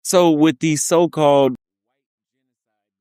So with the so-called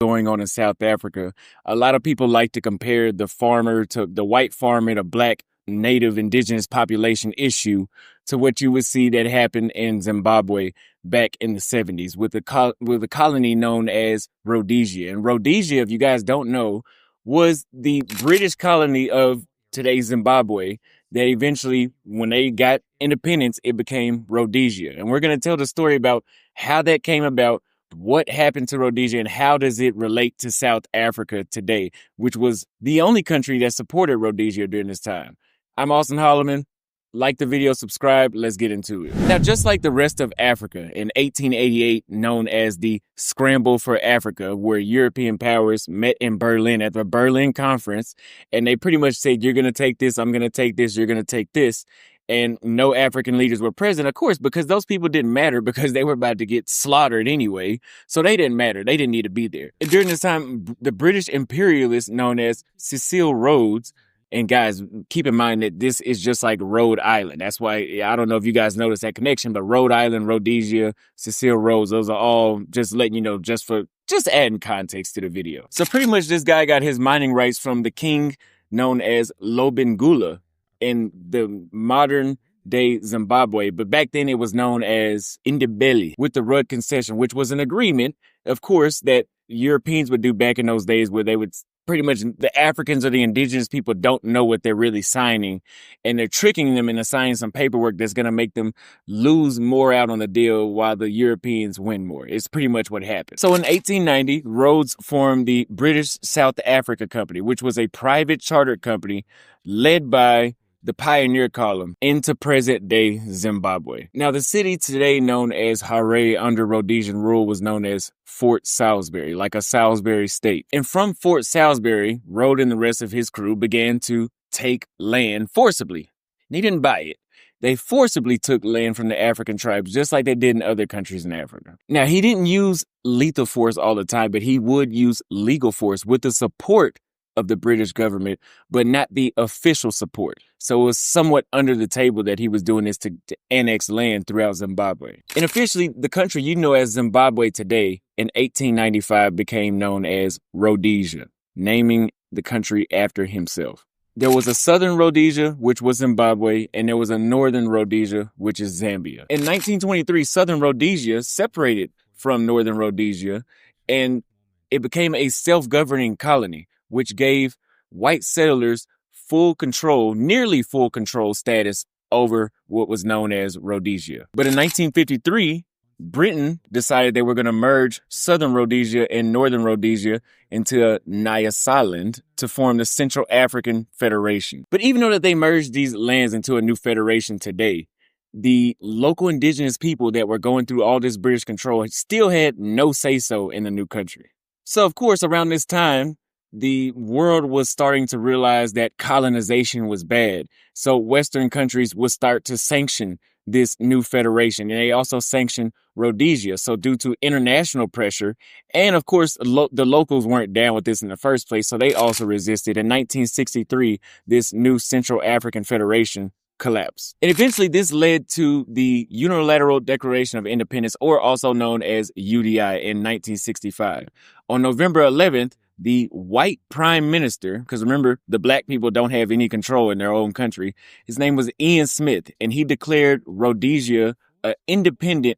going on in South Africa, a lot of people like to compare the farmer to the white farmer, the black native indigenous population issue to what you would see that happened in Zimbabwe back in the 70s with a colony known as Rhodesia. And Rhodesia, if you guys don't know, was the British colony of today's Zimbabwe that eventually, when they got independence, it became Rhodesia. And we're going to tell the story about how that came about, what happened to Rhodesia, and how does it relate to South Africa today, which was the only country that supported Rhodesia during this time. I'm Austin Holloman. Like the video, subscribe. Let's get into it. Now, just like the rest of Africa in 1888, known as the Scramble for Africa, where European powers met in Berlin at the Berlin Conference, and they pretty much said, you're going to take this, I'm going to take this, you're going to take this. And no African leaders were present, of course, because those people didn't matter because they were about to get slaughtered anyway. So they didn't matter. They didn't need to be there. And during this time, the British imperialists known as Cecil Rhodes, and guys, keep in mind that this is just like Rhode Island. That's why, I don't know if you guys noticed that connection, but Rhode Island, Rhodesia, Cecil Rhodes, those are all just letting you know, just adding context to the video. So pretty much this guy got his mining rights from the king known as Lobengula in the modern day Zimbabwe, but back then it was known as Ndebele with the Rudd concession, which was an agreement, of course, that Europeans would do back in those days where they would pretty much, the Africans or the indigenous people don't know what they're really signing, and they're tricking them into signing some paperwork that's going to make them lose more out on the deal while the Europeans win more. It's pretty much what happened. So in 1890, Rhodes formed the British South Africa Company, which was a private chartered company led by the pioneer column into present-day Zimbabwe. Now, the city today known as Harare under Rhodesian rule was known as Fort Salisbury, like a Salisbury state. And from Fort Salisbury, Rhodes and the rest of his crew began to take land forcibly. And he didn't buy it. They forcibly took land from the African tribes, just like they did in other countries in Africa. Now, he didn't use lethal force all the time, but he would use legal force with the support of the British government, but not the official support. So it was somewhat under the table that he was doing this to annex land throughout Zimbabwe. And officially, the country you know as Zimbabwe today in 1895 became known as Rhodesia, naming the country after himself. There was a southern Rhodesia, which was Zimbabwe, and there was a northern Rhodesia, which is Zambia. In 1923, southern Rhodesia separated from northern Rhodesia, and it became a self-governing colony, which gave white settlers full control, nearly full control status over what was known as Rhodesia. But in 1953, Britain decided they were going to merge southern Rhodesia and northern Rhodesia into Nyasaland to form the Central African Federation. But even though that they merged these lands into a new federation today, the local indigenous people that were going through all this British control still had no say-so in the new country. So, of course, around this time, the world was starting to realize that colonization was bad. So Western countries would start to sanction this new federation. And they also sanctioned Rhodesia. So due to international pressure, and of course, the locals weren't down with this in the first place, so they also resisted. In 1963, this new Central African Federation collapsed. And eventually this led to the Unilateral Declaration of Independence, or also known as UDI, in 1965. On November 11th, the white prime minister, because remember, the black people don't have any control in their own country. His name was Ian Smith, and he declared Rhodesia an independent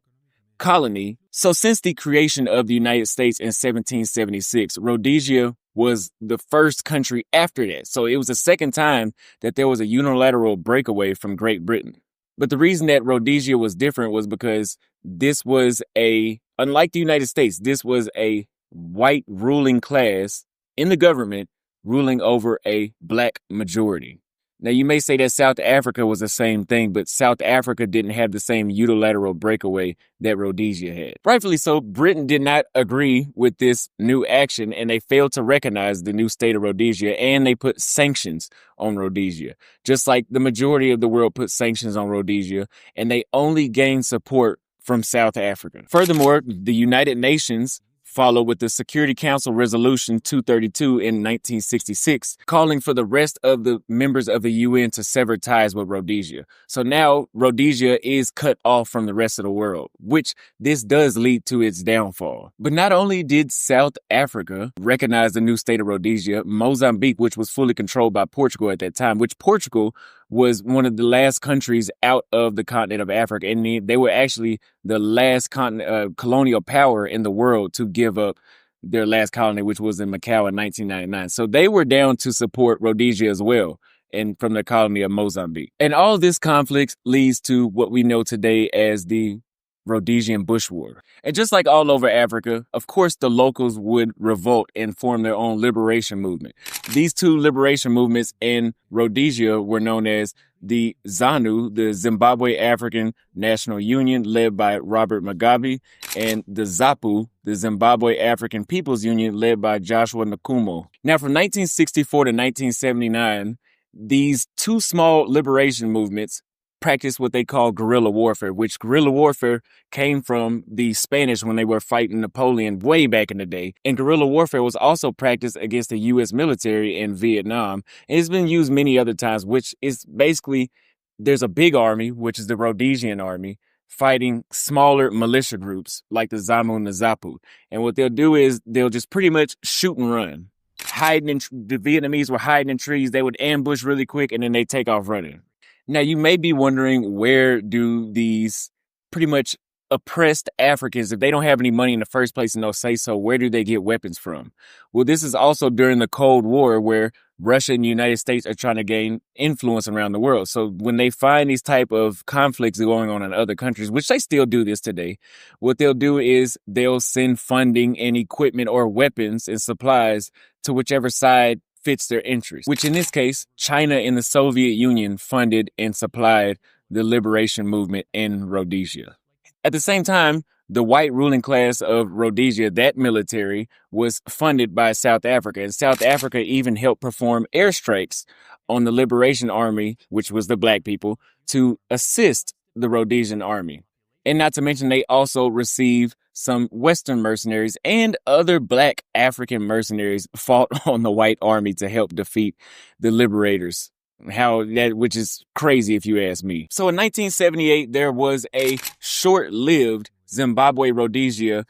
colony. So since the creation of the United States in 1776, Rhodesia was the first country after that. So it was the second time that there was a unilateral breakaway from Great Britain. But the reason that Rhodesia was different was because this was unlike the United States, this was a white ruling class in the government ruling over a black majority. Now, you may say that South Africa was the same thing, but South Africa didn't have the same unilateral breakaway that Rhodesia had. Rightfully so, Britain did not agree with this new action, and they failed to recognize the new state of Rhodesia, and they put sanctions on Rhodesia, just like the majority of the world put sanctions on Rhodesia, and they only gained support from South Africa. Furthermore, the United Nations followed with the Security Council Resolution 232 in 1966, calling for the rest of the members of the UN to sever ties with Rhodesia. So now Rhodesia is cut off from the rest of the world, which this does lead to its downfall. But not only did South Africa recognize the new state of Rhodesia, Mozambique, which was fully controlled by Portugal at that time, which Portugal was one of the last countries out of the continent of Africa, and they were actually the last colonial power in the world to give up their last colony, which was in Macau in 1999. So they were down to support Rhodesia as well, and from the colony of Mozambique. And all this conflict leads to what we know today as the Rhodesian Bush War. And just like all over Africa, of course, the locals would revolt and form their own liberation movement. These two liberation movements in Rhodesia were known as the ZANU, the Zimbabwe African National Union, led by Robert Mugabe, and the ZAPU, the Zimbabwe African People's Union, led by Joshua Nkomo. Now, from 1964 to 1979, these two small liberation movements practiced what they call guerrilla warfare, which guerrilla warfare came from the Spanish when they were fighting Napoleon way back in the day. And guerrilla warfare was also practiced against the U.S. military in Vietnam. And it's been used many other times, which is basically there's a big army, which is the Rhodesian army, fighting smaller militia groups like the ZAMU and the ZAPU. And what they'll do is they'll just pretty much shoot and run. The Vietnamese were hiding in trees. They would ambush really quick and then they take off running. Now, you may be wondering, where do these pretty much oppressed Africans, if they don't have any money in the first place and they'll say so, where do they get weapons from? Well, this is also during the Cold War, where Russia and the United States are trying to gain influence around the world. So when they find these type of conflicts going on in other countries, which they still do this today, what they'll do is they'll send funding and equipment or weapons and supplies to whichever side fits their interest, which in this case, China and the Soviet Union funded and supplied the liberation movement in Rhodesia. At the same time, the white ruling class of Rhodesia, that military, was funded by South Africa. And South Africa even helped perform airstrikes on the Liberation Army, which was the black people, to assist the Rhodesian army. And not to mention, they also received some Western mercenaries and other black African mercenaries fought on the white army to help defeat the liberators. Which is crazy if you ask me. So in 1978, there was a short-lived Zimbabwe-Rhodesia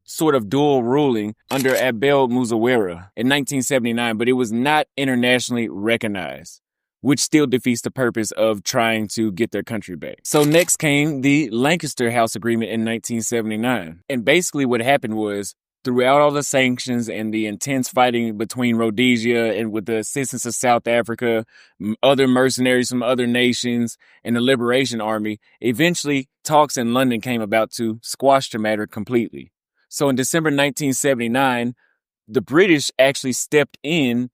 sort of dual ruling under Abel Muzawarwa in 1979, but it was not internationally recognized, which still defeats the purpose of trying to get their country back. So next came the Lancaster House Agreement in 1979. And basically what happened was, throughout all the sanctions and the intense fighting between Rhodesia and with the assistance of South Africa, other mercenaries from other nations, and the Liberation Army, eventually talks in London came about to squash the matter completely. So in December 1979, the British actually stepped in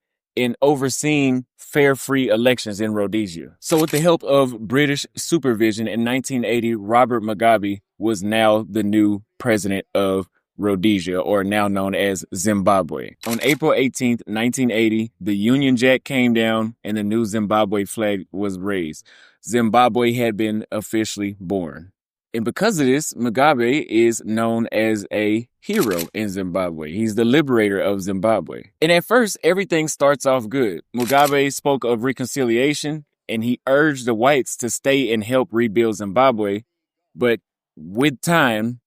overseeing fair, free elections in Rhodesia. So with the help of British supervision in 1980, Robert Mugabe was now the new president of Rhodesia, or now known as Zimbabwe. On April 18th, 1980, the Union Jack came down and the new Zimbabwe flag was raised. Zimbabwe had been officially born. And because of this, Mugabe is known as a hero in Zimbabwe. He's the liberator of Zimbabwe. And at first, everything starts off good. Mugabe spoke of reconciliation and he urged the whites to stay and help rebuild Zimbabwe. But with time,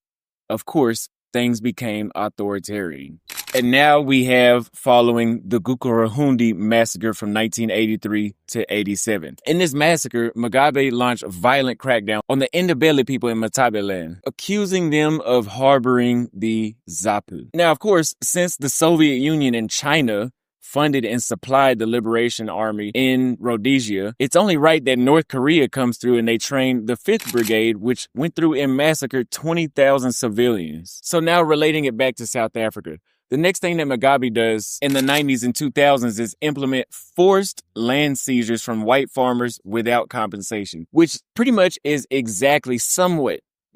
of course, things became authoritarian. And now we have following the Gukurahundi massacre from 1983 to 87. In this massacre, Mugabe launched a violent crackdown on the Ndebele people in Matabeland, accusing them of harboring the ZAPU. Now, of course, since the Soviet Union and China funded and supplied the Liberation Army in Rhodesia, it's only right that North Korea comes through and they train the 5th Brigade, which went through and massacred 20,000 civilians. So now relating it back to South Africa, the next thing that Mugabe does in the 90s and 2000s is implement forced land seizures from white farmers without compensation, which pretty much is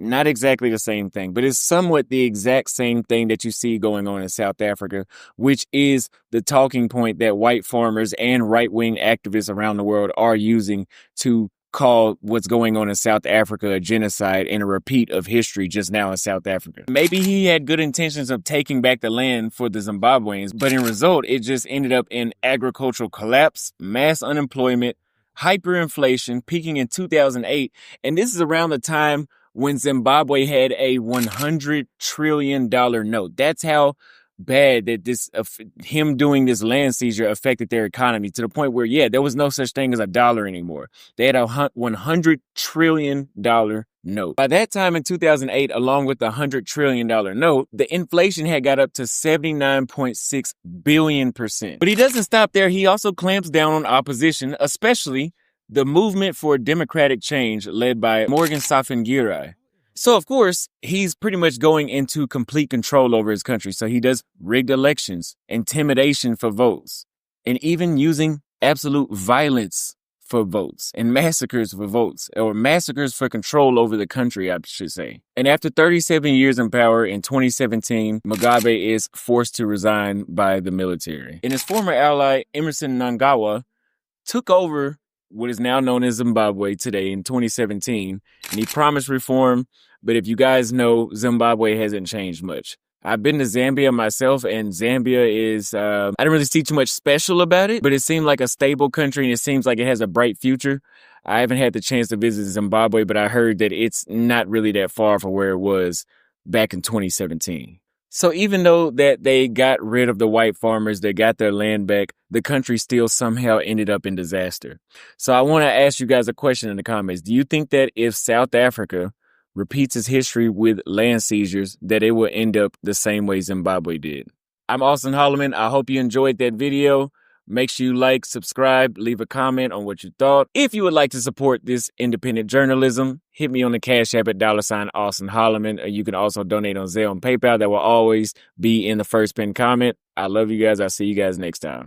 not exactly the same thing, but it's somewhat the exact same thing that you see going on in South Africa, which is the talking point that white farmers and right-wing activists around the world are using to call what's going on in South Africa a genocide and a repeat of history just now in South Africa. Maybe he had good intentions of taking back the land for the Zimbabweans, but in result, it just ended up in agricultural collapse, mass unemployment, hyperinflation peaking in 2008. And this is around the time when Zimbabwe had a $100 trillion note. That's how bad that him doing this land seizure affected their economy, to the point where, yeah, there was no such thing as a dollar anymore. They had a $100 trillion note. By that time in 2008, along with the $100 trillion note, the inflation had got up to 79.6 billion%. But he doesn't stop there. He also clamps down on opposition, especially the movement for democratic change led by Morgan Tsvangirai. So, of course, he's pretty much going into complete control over his country. So he does rigged elections, intimidation for votes, and even using absolute violence for votes and massacres for votes, or massacres for control over the country, I should say. And after 37 years in power in 2017, Mugabe is forced to resign by the military. And his former ally, Emmerson Mnangagwa, took over what is now known as Zimbabwe today in 2017, and he promised reform. But if you guys know, Zimbabwe hasn't changed much. I've been to Zambia myself, and Zambia is, I didn't really see too much special about it, but it seemed like a stable country, and it seems like it has a bright future. I haven't had the chance to visit Zimbabwe, but I heard that it's not really that far from where it was back in 2017. So even though that they got rid of the white farmers, they got their land back, the country still somehow ended up in disaster. So I want to ask you guys a question in the comments. Do you think that if South Africa repeats its history with land seizures, that it will end up the same way Zimbabwe did? I'm Austin Holloman. I hope you enjoyed that video. Make sure you like, subscribe, leave a comment on what you thought. If you would like to support this independent journalism, hit me on the Cash App at $Austin Holloman. Or you can also donate on Zelle and PayPal. That will always be in the first pinned comment. I love you guys. I'll see you guys next time.